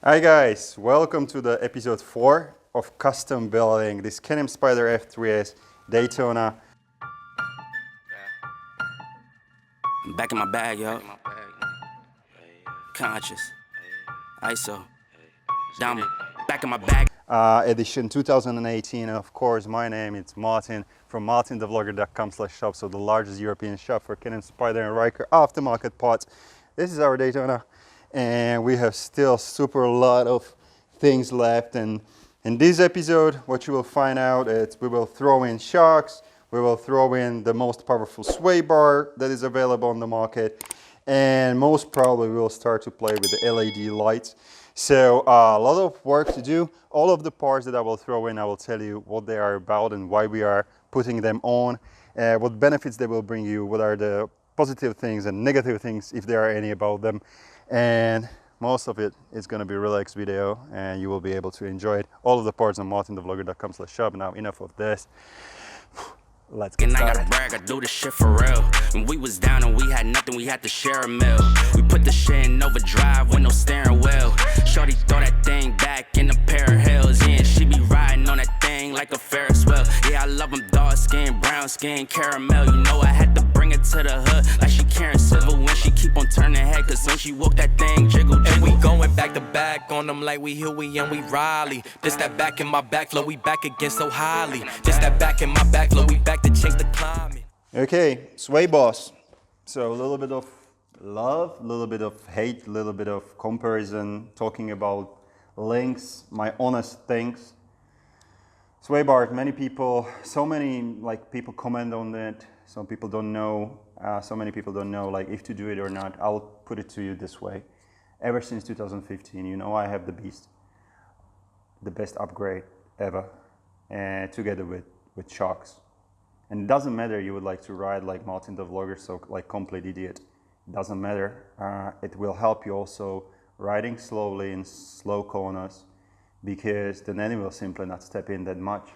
Hi guys, welcome to the episode 4 of custom building this Can-Am Spyder F3s Daytona. I'm back in my bag, yo. Conscious. ISO. Diamond. Back in my bag. Edition 2018, and of course my name is Martin from MartinTheVlogger.com/shop, so the largest European shop for Can-Am Spyder and Ryker aftermarket parts. This is our Daytona, and we have still super lot of things left. And in this episode, what you will find out is we will throw in shocks, we will throw in the most powerful sway bar that is available on the market, and most probably we will start to play with the LED lights. So a lot of work to do. All of the parts that I will throw in, I will tell you what they are about and why we are putting them on, what benefits they will bring you, what are the positive things and negative things, if there are any, about them. And most of it is going to be a relaxed video, and you will be able to enjoy it. All of the parts on MartinTheVlogger.com/shop. Now enough of this. Let's get started. And I gotta brag, I do this shit for real. When we was down and we had nothing, we had to share a meal. We put the shit in overdrive with no steering wheel. Shorty throw that thing back in a pair of heels. Yeah, and she be riding on that thing like a Ferris wheel. Yeah, I love them dark skin, brown skin, caramel. You know I had to bring it to the hood like she Karen Civil when she keep on turning head. Cause when she walk that thing jiggle, jiggle. And we going back to back on them like we Huey and we Riley. This that back in my back flow, we back again so highly. This that back in my back flow, we back to change the climate. Okay, Swaybars. So a little bit of love, a little bit of hate, a little bit of comparison, talking about links, my honest things. Swaybars, many people, so many people comment on it. Some people don't know, so many people don't know if to do it or not. I'll put it to you this way. Ever since 2015, you know I have the Beast, the best upgrade ever, and together with shocks. And it doesn't matter you would like to ride like Martin the Vlogger, so like complete idiot. It doesn't matter. It will help you also riding slowly in slow corners, because the nanny will simply not step in that much.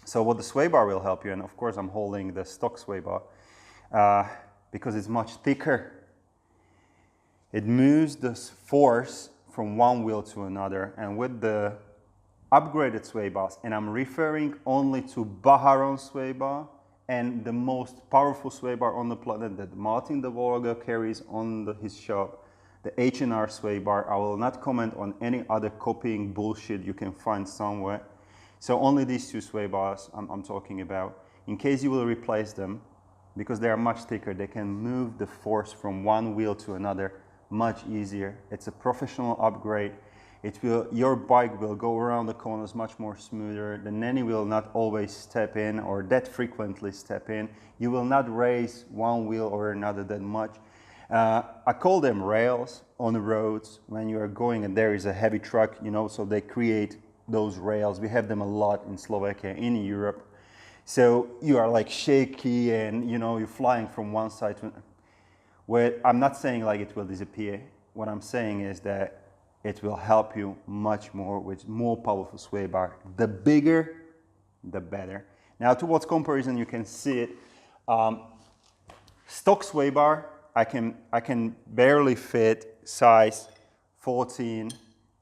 So what the sway bar will help you, and of course I'm holding the stock sway bar, because it's much thicker. It moves the force from one wheel to another, and with the upgraded sway bars, and I'm referring only to Bajaron sway bar and the most powerful sway bar on the planet that Martin the Vlogger carries on his shop, the H&R sway bar. I will not comment on any other copying bullshit you can find somewhere. So only these two sway bars I'm talking about. In case you will replace them, because they are much thicker, they can move the force from one wheel to another much easier. It's a professional upgrade. Your bike will go around the corners much more smoother. The nanny will not always step in or that frequently step in. You will not raise one wheel or another that much. I call them rails on the roads when you are going and there is a heavy truck, you know, so they create those rails. We have them a lot in Slovakia, in Europe. So you are like shaky and, you know, you're flying from one side to another. I'm not saying like it will disappear. What I'm saying is that it will help you much more with more powerful sway bar. The bigger, the better. Now towards comparison, you can see it. Stock sway bar, I can barely fit size 14.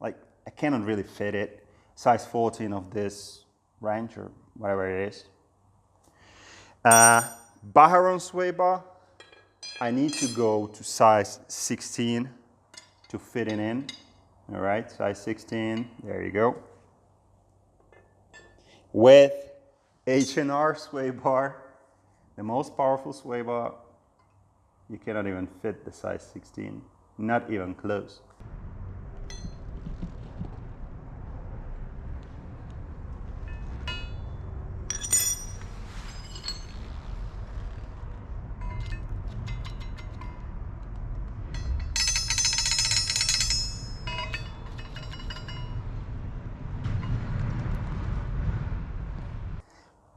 Like I cannot really fit it. Size 14 of this wrench or whatever it is. Bajaron sway bar, I need to go to size 16 to fit it in. All right, size 16, there you go. With H&R sway bar, the most powerful sway bar, you cannot even fit the size 16, not even close.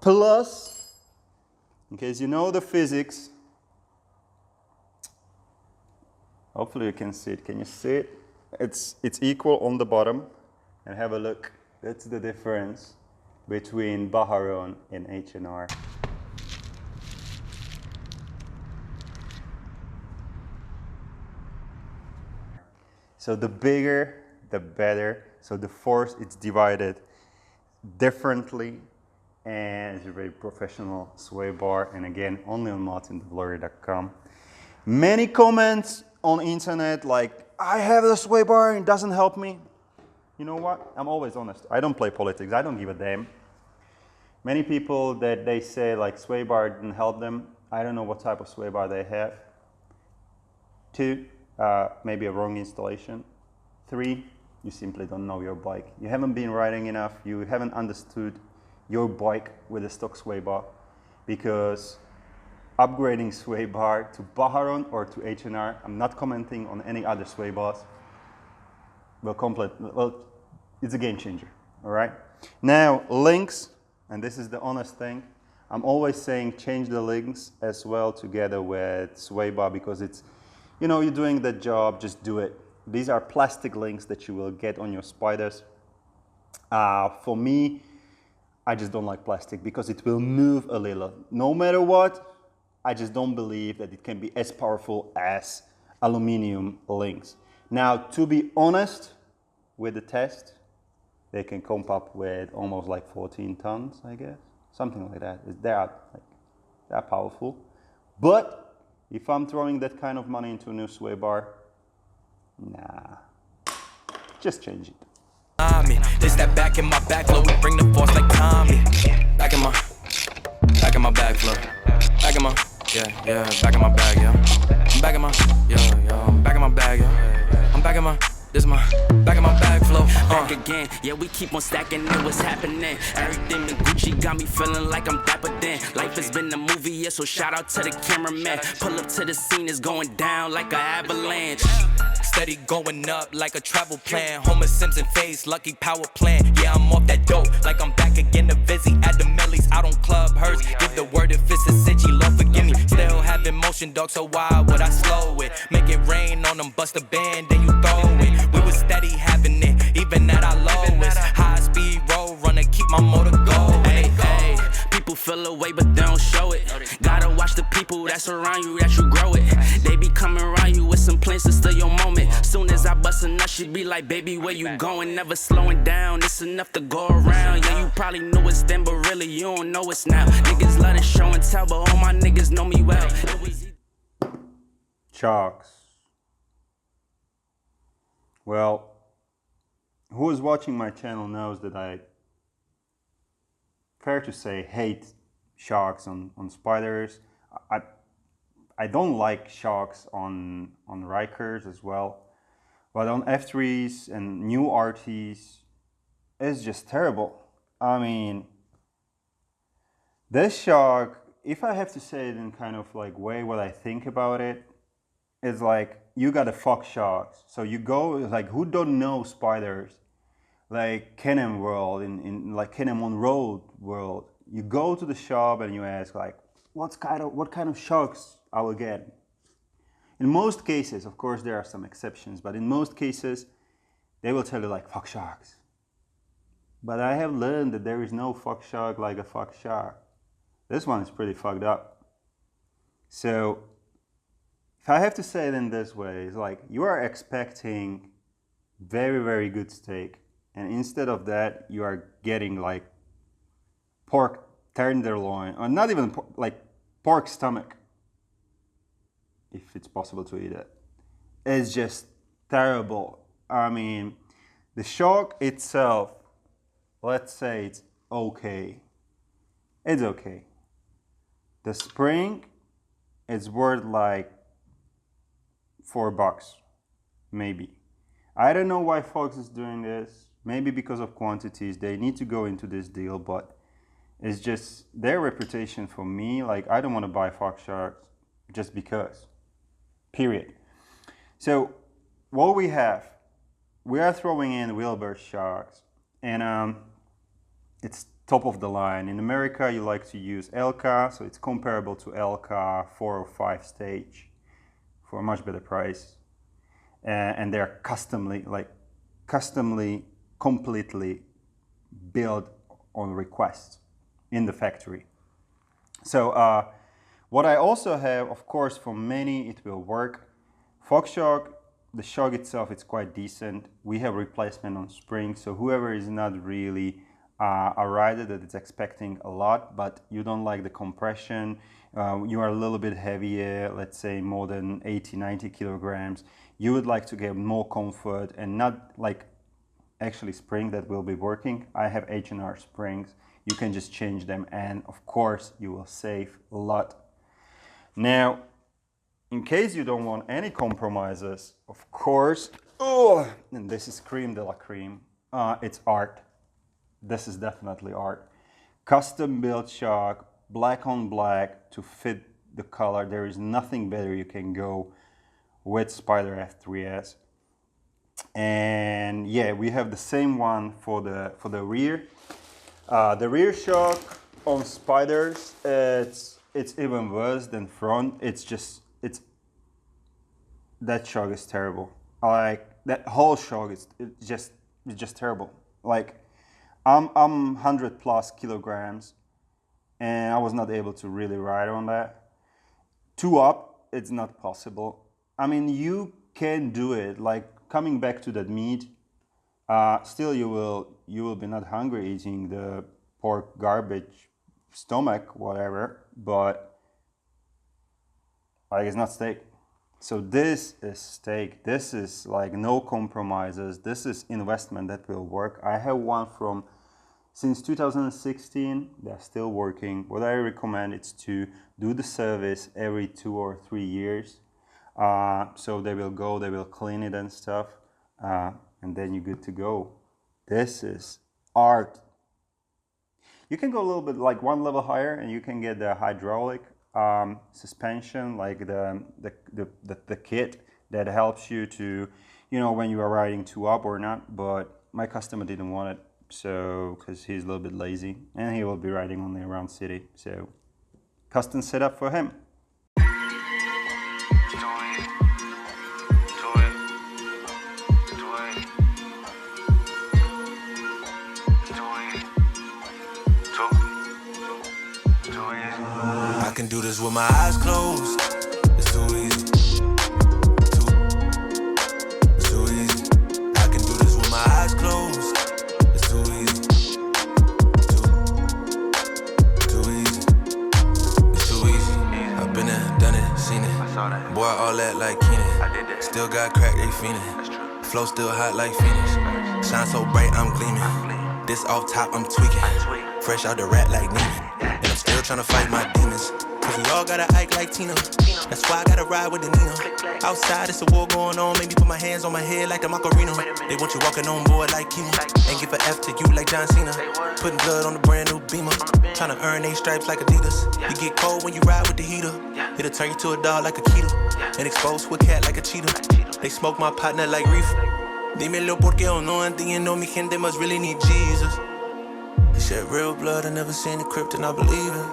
Plus, in case you know the physics, hopefully you can see it. Can you see it? It's equal on the bottom. And have a look. That's the difference between Bajaron and H&R. So the bigger, the better. So the force, it's divided differently, and it's a very professional sway bar, and again, only on MartinTheVlogger.com. Many comments on internet like, I have the sway bar and it doesn't help me. You know what? I'm always honest. I don't play politics. I don't give a damn. Many people that they say like sway bar didn't help them. I don't know what type of sway bar they have. 2, maybe a wrong installation. 3, you simply don't know your bike. You haven't been riding enough. You haven't understood your bike with a stock sway bar, because upgrading sway bar to Bajaron or to H&R, I'm not commenting on any other sway bars, well, it's a game changer, all right? Now, links, and this is the honest thing, I'm always saying change the links as well together with sway bar, because it's, you know, you're doing the job, just do it. These are plastic links that you will get on your Spyders. For me, I just don't like plastic because it will move a little. No matter what, I just don't believe that it can be as powerful as aluminum links. Now, to be honest with the test, they can come up with almost like 14 tons, I guess. Something like that. They're powerful. But if I'm throwing that kind of money into a new sway bar, nah, just change it. This that back in my back flow, we bring the force like Tommy. Back in my back flow. Back in my, yeah, back in my bag, yeah. I'm back in my, I'm back in my bag, yeah. I'm back in my, this is my, back in my bag flow. Back again, yeah, we keep on stacking it, what's happening? Everything in Gucci got me feeling like I'm dapper then. Life has been a movie, yeah, so shout out to the cameraman. Pull up to the scene, it's going down like an avalanche. Steady going up like a travel plan. Homer Simpson face, lucky power plant. Yeah, I'm off that dope, like I'm back again to Vizzy. At the Millies, out on Club Hurst. Give the word if it's a city, Lord forgive me. Still having motion, dog, so why would I slow it? Make it rain on them, bust a band, then you throw it. We was steady having it, even at our lowest. High speed road runner, keep my motor going. Hey, hey, people feel away, but they don't show it. Gotta watch the people that's around you, that you grow it. They be coming around you with some plans to steal your moment. Soon as I bust a nut, she be like, baby, where you going? Never slowing down, it's enough to go around. Yeah, you probably knew it's then, but really you don't know it's now. Niggas let it show and tell, but all my niggas know me well. Shocks. Well, who is watching my channel knows that I, fair to say, hate shocks on Spyders. I don't like shocks on Rikers as well, but on F3s and new RTs, it's just terrible. I mean, this shock, if I have to say it in kind of like way what I think about it, it's like you got a fuck shocks. So you go, like, who don't know Spyders, like Can-Am world, in like Can-Am on road world, you go to the shop and you ask like, what kind of shocks I will get. In most cases, of course there are some exceptions, but in most cases they will tell you like fuck shocks. But I have learned that there is no fuck shock like a fuck shock. This one is pretty fucked up. So if I have to say it in this way, it's like you are expecting very, very good steak, and instead of that you are getting like pork tenderloin, or not even like pork stomach, if it's possible to eat it. It's just terrible. I mean, the shock itself, let's say it's okay. It's okay. The spring is worth like $4, maybe. I don't know why Fox is doing this. Maybe because of quantities. They need to go into this deal, but it's just their reputation for me. Like, I don't want to buy Fox shocks just because. Period. So what we are throwing in Wilbers shocks, and it's top of the line. In America, you like to use Elka, so it's comparable to Elka 4 or 5 stage for a much better price, and they're customly, completely built on request in the factory. So what I also have, of course, for many it will work. Fox shock, the shock itself, it's quite decent. We have replacement on springs, so whoever is not really a rider that is expecting a lot, but you don't like the compression, you are a little bit heavier, let's say more than 80-90 kilograms, you would like to get more comfort and not like actually spring that will be working. I have H&R springs, you can just change them, and of course you will save a lot. Now, in case you don't want any compromises, of course, and this is creme de la creme, it's art. This is definitely art. Custom built shock, black on black to fit the color. There is nothing better you can go with Spyder F3s. And yeah, we have the same one for the rear. The rear shock on Spyders, it's even worse than front. That shock is terrible. Like that whole shock is it's just terrible. Like I'm 100+ kilograms and I was not able to really ride on that. 2 up, it's not possible. I mean, you can do it, like coming back to that meat, still you will be not hungry eating the pork garbage, stomach, whatever, but like it's not steak. So this is steak, this is like no compromises, this is investment that will work. I have one from since 2016, they're still working. What I recommend is to do the service every 2 or 3 years. So they will clean it and stuff, and then you're good to go. This is art. You can go a little bit like one level higher and you can get the hydraulic suspension, like the kit that helps you to, you know, when you are riding 2 up or not, but my customer didn't want it, so, because he's a little bit lazy and he will be riding only around city, so custom setup for him. I can do this with my eyes closed. It's too easy. It's too easy. I can do this with my eyes closed. It's too easy. Too easy. It's too easy. I've been there, done it, seen it. Boy, all that like Keenan. Still got crack, they fiendin'. Flow still hot like Phoenix. Shine so bright, I'm gleaming. This off top, I'm tweaking. Fresh out the rat like Neiman. And I'm still trying to fight my demons. Cause we all gotta act like Tina. That's why I gotta ride with the Nina. Outside, it's a war going on. Maybe put my hands on my head like the Macarena. They want you walking on board like Kima. And give a F to you like John Cena. Putting blood on the brand new Beamer. Trying to earn 8 stripes like Adidas. You get cold when you ride with the heater. It'll turn you to a dog like a keto. And expose to a cat like a cheetah. They smoke my partner like reefer. Dímelo porque o no entiendo. Mi gente must really need Jesus. He shed real blood. I never seen the crypt and I believe it.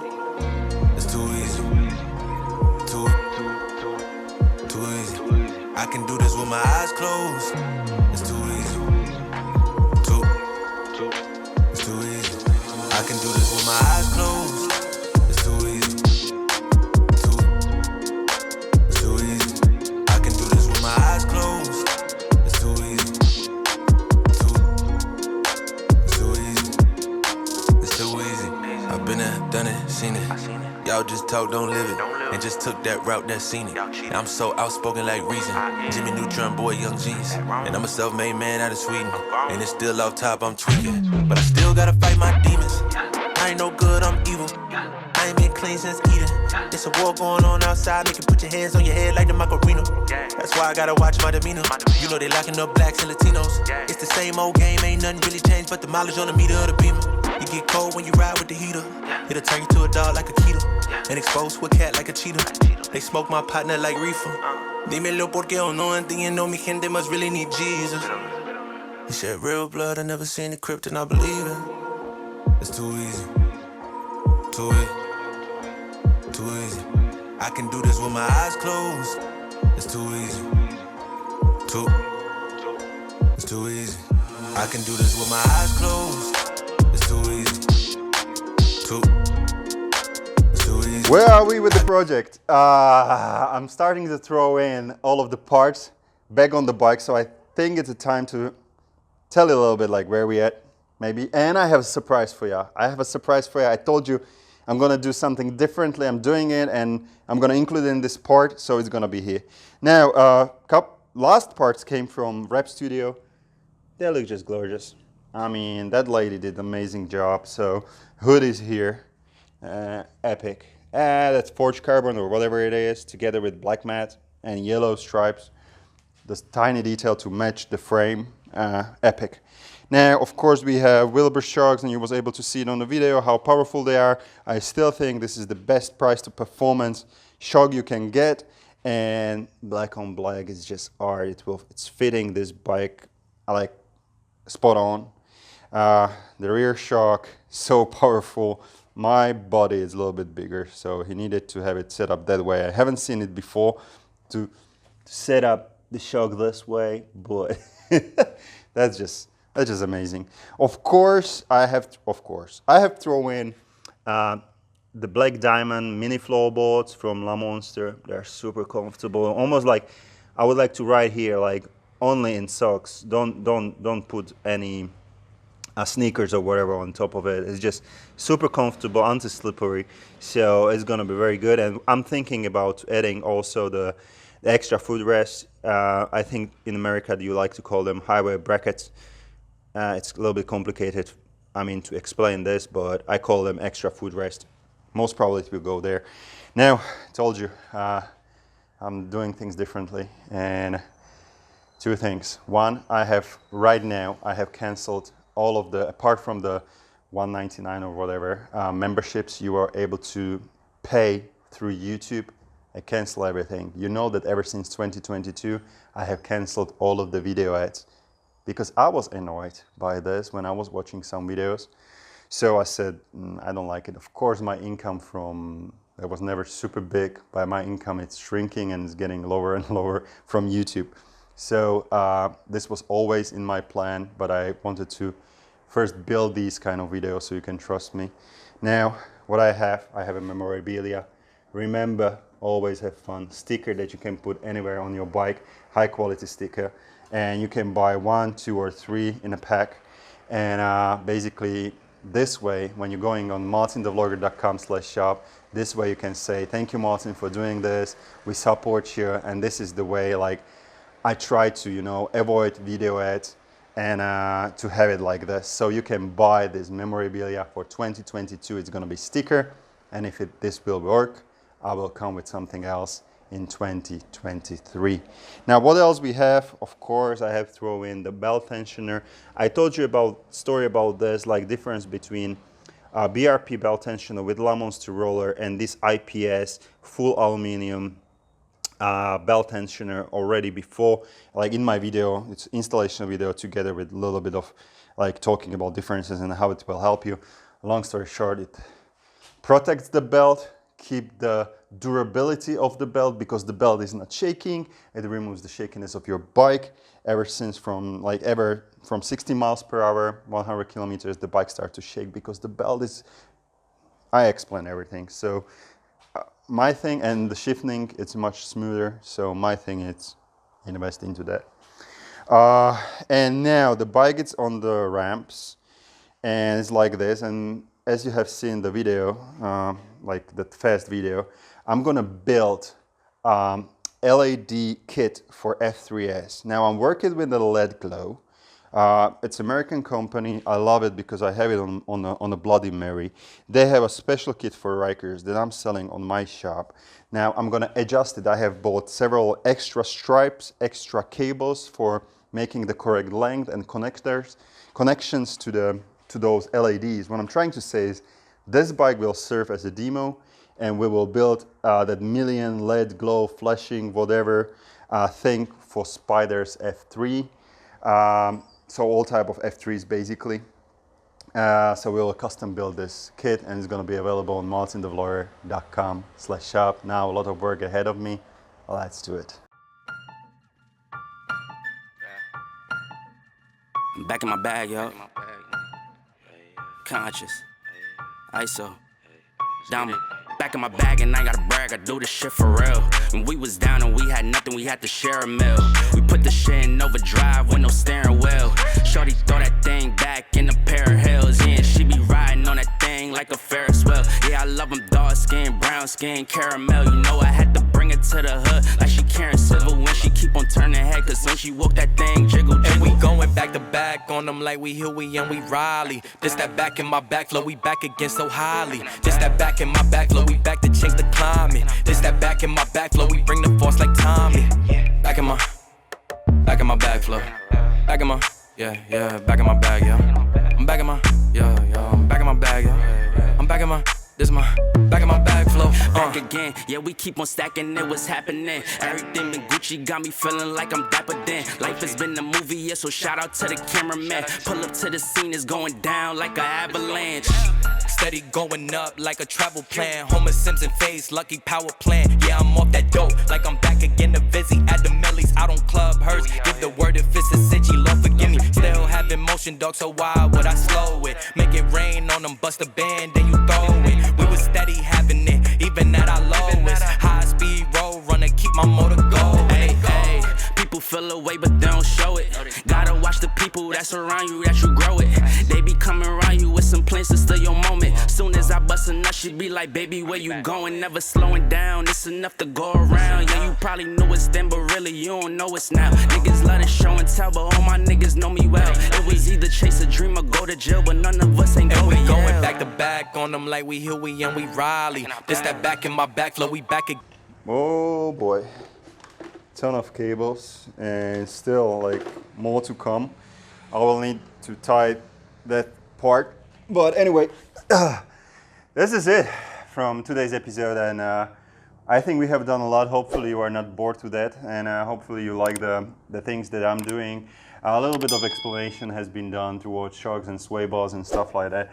It's too easy. Too easy. I can do this with my eyes closed. It's too easy. It's too easy. I can do this with my eyes closed. It's too easy. It's too easy. I can do this with my eyes closed. It's too easy. It's too easy. It's too easy. I've been there, done it, seen it. Y'all just talk, don't live it. And just took that route that's scenic. And I'm so outspoken like Reason. Jimmy Neutron, boy, young jeans. And I'm a self-made man out of Sweden. And it's still off top, I'm tweaking. But I still gotta fight my demons. I ain't no good, I'm evil. I ain't been clean since Eden. It's a war going on outside. Make you put your hands on your head like the Macarena. That's why I gotta watch my demeanor. You know they locking up blacks and Latinos. It's the same old game, ain't nothing really changed but the mileage on the meter of the Beamer. You get cold when you ride with the heater. It'll turn you to a dog like a keto. And expose to a cat like a cheetah. They smoke my partner like reefer. Dímelo porque o no entiendo. Mi gente must really need Jesus. He shed real blood. I never seen the crypt and I believe it. It's too easy. Too easy. Too easy. I can do this with my eyes closed. It's too easy. It's too easy. I can do this with my eyes closed. It's too easy. It's too easy. Where are we with the project? I'm starting to throw in all of the parts back on the bike. So I think it's a time to tell you a little bit like where we at, maybe. And I have a surprise for you. I told you I'm gonna do something differently. I'm doing it, and I'm gonna include it in this part, so it's gonna be here. Now, last parts came from Rep Studio. They look just gorgeous. I mean, that lady did an amazing job. So hood is here, epic. That's forged carbon or whatever it is, together with black matte and yellow stripes. This tiny detail to match the frame, epic. Now, of course, we have Wilbers shocks, and you was able to see it on the video how powerful they are. I still think this is the best price to performance shock you can get, and black on black is just art. It's fitting this bike like spot on. The rear shock, so powerful. My body is a little bit bigger, so he needed to have it set up that way. I haven't seen it before to set up the shock this way, but that's just amazing. Of course, I have thrown in the black diamond mini floorboards from Lamonster. They're super comfortable, almost like I would like to ride here like only in socks. Don't put any sneakers or whatever on top of it. It's just super comfortable, anti-slippery, so it's gonna be very good. And I'm thinking about adding also the extra footrest. I think in America you like to call them highway brackets. It's a little bit complicated, I mean, to explain this, but I call them extra footrest. Most probably it will go there. Now, I told you, I'm doing things differently, and two things. One, right now I have canceled all of the, apart from the $199 or whatever memberships you are able to pay through YouTube. I cancel everything. You know that ever since 2022, I have canceled all of the video ads because I was annoyed by this when I was watching some videos. So I said, I don't like it. Of course, my income it was never super big. By my income, it's shrinking and it's getting lower and lower from YouTube. So this was always in my plan, but I wanted to first build these kind of videos so you can trust me. Now, what I have a memorabilia. Remember, always have fun. Sticker that you can put anywhere on your bike, high quality sticker. And you can buy 1, 2, or 3 in a pack. And basically this way, when you're going on MartinTheVlogger.com/shop, this way you can say, thank you, Martin, for doing this. We support you. And this is the way, like, I try to, you know, avoid video ads and to have it like this. So you can buy this memorabilia for 2022. It's going to be sticker. And if this will work, I will come with something else in 2023. Now, what else we have? Of course, I have thrown in the belt tensioner. I told you about story about this, like difference between BRP belt tensioner with Lamonster roller and this IPS full aluminum belt tensioner already before, like in my video. It's installation video together with a little bit of like talking about differences and how it will help you. Long story short, it protects the belt, keep the durability of the belt because the belt is not shaking. It removes the shakiness of your bike. Ever since from 60 miles per hour, 100 kilometers, the bike starts to shake because the belt is, I explain everything. So my thing, and the shifting, it's much smoother. So my thing is invest into that. And now the bike is on the ramps and it's like this. And as you have seen the video, like the fast video, I'm gonna build LED kit for F3s. Now I'm working with the LedGlow. It's American company. I love it because I have it on a Bloody Mary. They have a special kit for Rikers that I'm selling on my shop. Now I'm gonna adjust it. I have bought several extra stripes, extra cables for making the correct length and connections to those LEDs. What I'm trying to say is this bike will serve as a demo, and we will build that million LED glow flashing whatever thing for Spyders F3. So all type of F3s basically. So we'll custom build this kit and it's gonna be available on MartinTheVlogger.com/shop. Now a lot of work ahead of me. Let's do it. I'm back in my bag, yo. Conscious. ISO. Diamond. back in my bag and I ain't gotta brag, I do this shit for real. When we was down and we had nothing, we had to share a meal. We put the shit in overdrive with no steering wheel. Shorty throw that thing back in a pair of heels. Yeah, she be riding on that thing like a Ferris wheel. Yeah, I love them dark skin, brown skin, caramel. You know I had to bring it to the hood like she Karen Civil when she keep on turning head. Cause when she walk that thing jiggle, jiggle. And we going back to back on them like we Huey and we Riley. This that back in my back flow, we back again so highly. This that back in my back flow, we back to change the climate. This that back in my back flow, we bring the force like Tommy. Back in my back flow. Back in my, yeah, back in my bag, yeah. I'm back in my, yeah, I'm back in my bag, yeah. I'm back in my, this is my, back in my bag flow. Back again, yeah, we keep on stacking it, what's happening? Everything in Gucci got me feeling like I'm dapper then. Life has been a movie, yeah, so shout out to the cameraman. Pull up to the scene, it's going down like an avalanche. Steady going up like a travel plan. Homer Simpson face, lucky power plant. Yeah, I'm off that dope like I'm back again to Vizzy. At the Millies, out on Club Hearst. Give the word if it's a city, Lord forgive me. Still having motion, dog, so why would I slow it? Make it rain on them, bust a band, then you throw it. We was steady having it, even at our lowest. High speed road runner, keep my motor going. Hey, hey, people feel away, but they don't show it. Gotta watch the people that surround you, that you grow it. They be coming around you with some plans to steal your moment. Soon as I bust a nut, she be like, baby, where you going? Never slowing down, it's enough to go around. Yeah, you probably knew it's then, but really you don't know it's now. Niggas love to show and tell, but all my niggas know me well. It was either chase a dream or go to jail, but none of us ain't going. And we going back to back on them like we Huey and we Riley. This that back in my back flow, we back again. Oh boy, ton of cables and still like more to come. I will need to tie that part, but anyway, this is it from today's episode, and I think we have done a lot. Hopefully you are not bored to that, and hopefully you like the things that I'm doing. A little bit of explanation has been done towards shocks and Swaybars and stuff like that.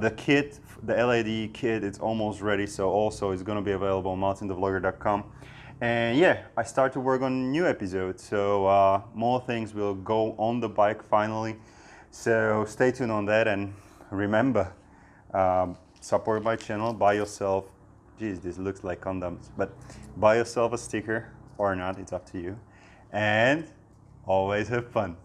The kit, the LED kit, it's almost ready, so also it's going to be available on MartinTheVlogger.com. And yeah, I start to work on a new episode, so more things will go on the bike finally. So stay tuned on that, and remember, support my channel, buy yourself, geez, this looks like condoms, but buy yourself a sticker or not, it's up to you. And always have fun.